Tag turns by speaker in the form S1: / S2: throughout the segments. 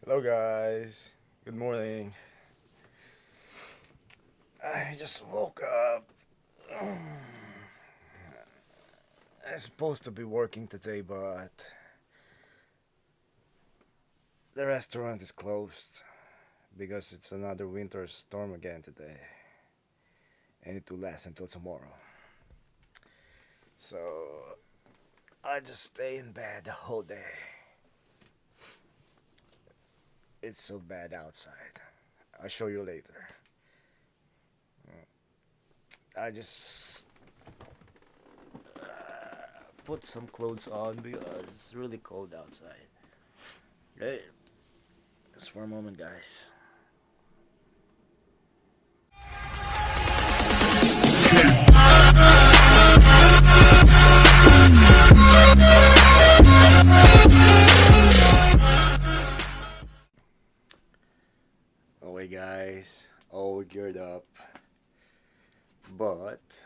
S1: Hello, guys. Good morning. I just woke up. I'm supposed to be working today, but the restaurant is closed because it's another winter storm again today, and it will last until tomorrow. So I just stay in bed the whole day. It's so bad outside. I'll show you later. I just put some clothes on because it's really cold outside. Hey, just for a moment, guys. Away, guys, all geared up. But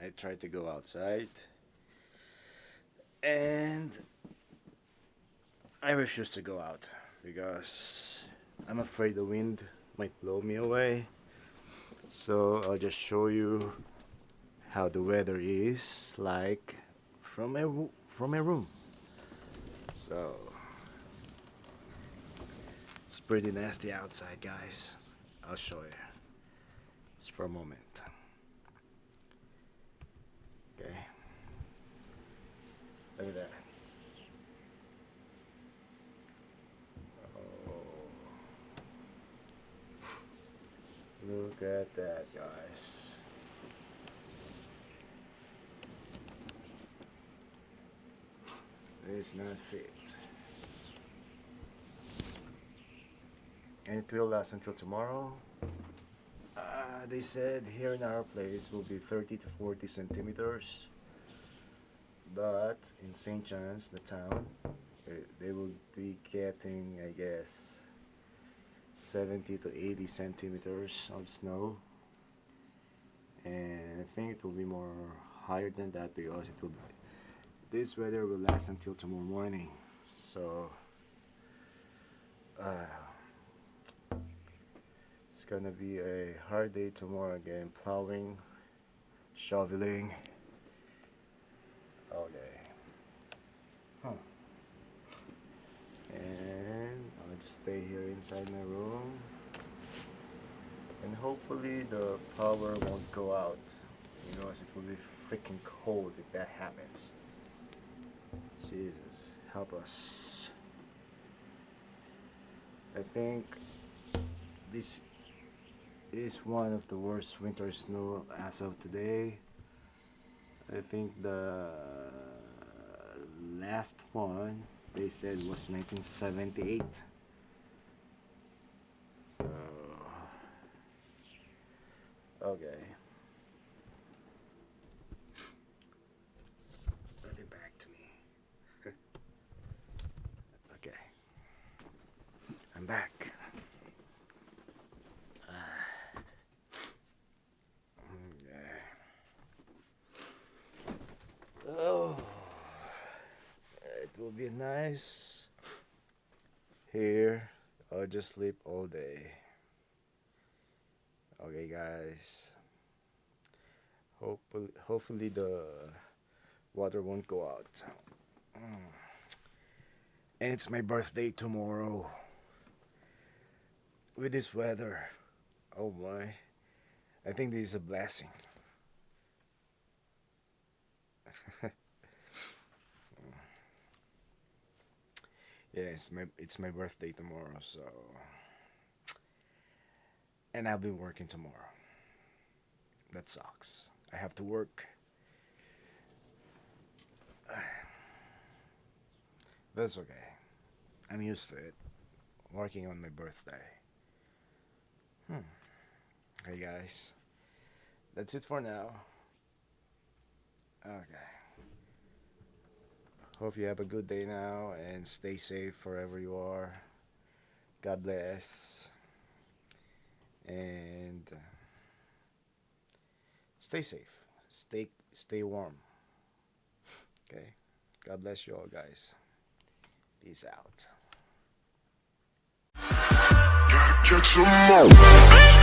S1: I tried to go outside and I refuse to go out because I'm afraid the wind might blow me away. So I'll just show you how the weather is like from a room. So it's pretty nasty outside, guys. I'll show you. Just for a moment. Okay. Look at that. Oh, look at that, guys. It's not fit. And it will last until tomorrow. They said here in our place will be 30 to 40 centimeters. But in St. John's, the town, they will be getting, I guess, 70 to 80 centimeters of snow. And I think it will be more higher than that because this weather will last until tomorrow morning. So uh, it's gonna be a hard day tomorrow again, plowing, shoveling. Okay. Huh. And I'll just stay here inside my room. And hopefully the power won't go out because it will be freaking cold if that happens. Jesus, help us. I think this is one of the worst winter snow as of today. I think the last one they said was 1978. So, okay. Let it back to me. Okay. I'm back. Okay. Oh, it will be nice here. I'll just sleep all day. Okay, guys. Hopefully the water won't go out. And it's my birthday tomorrow. With this weather, oh my! I think this is a blessing. Yeah, it's my birthday tomorrow, so and I'll be working tomorrow. That sucks. I have to work. That's okay. I'm used to it. Working on my birthday. Hey guys, that's it for now. Okay. Hope you have a good day now and stay safe wherever you are. God bless and stay safe. Stay warm. Okay. God bless you all, guys. Peace out.
S2: Check some more.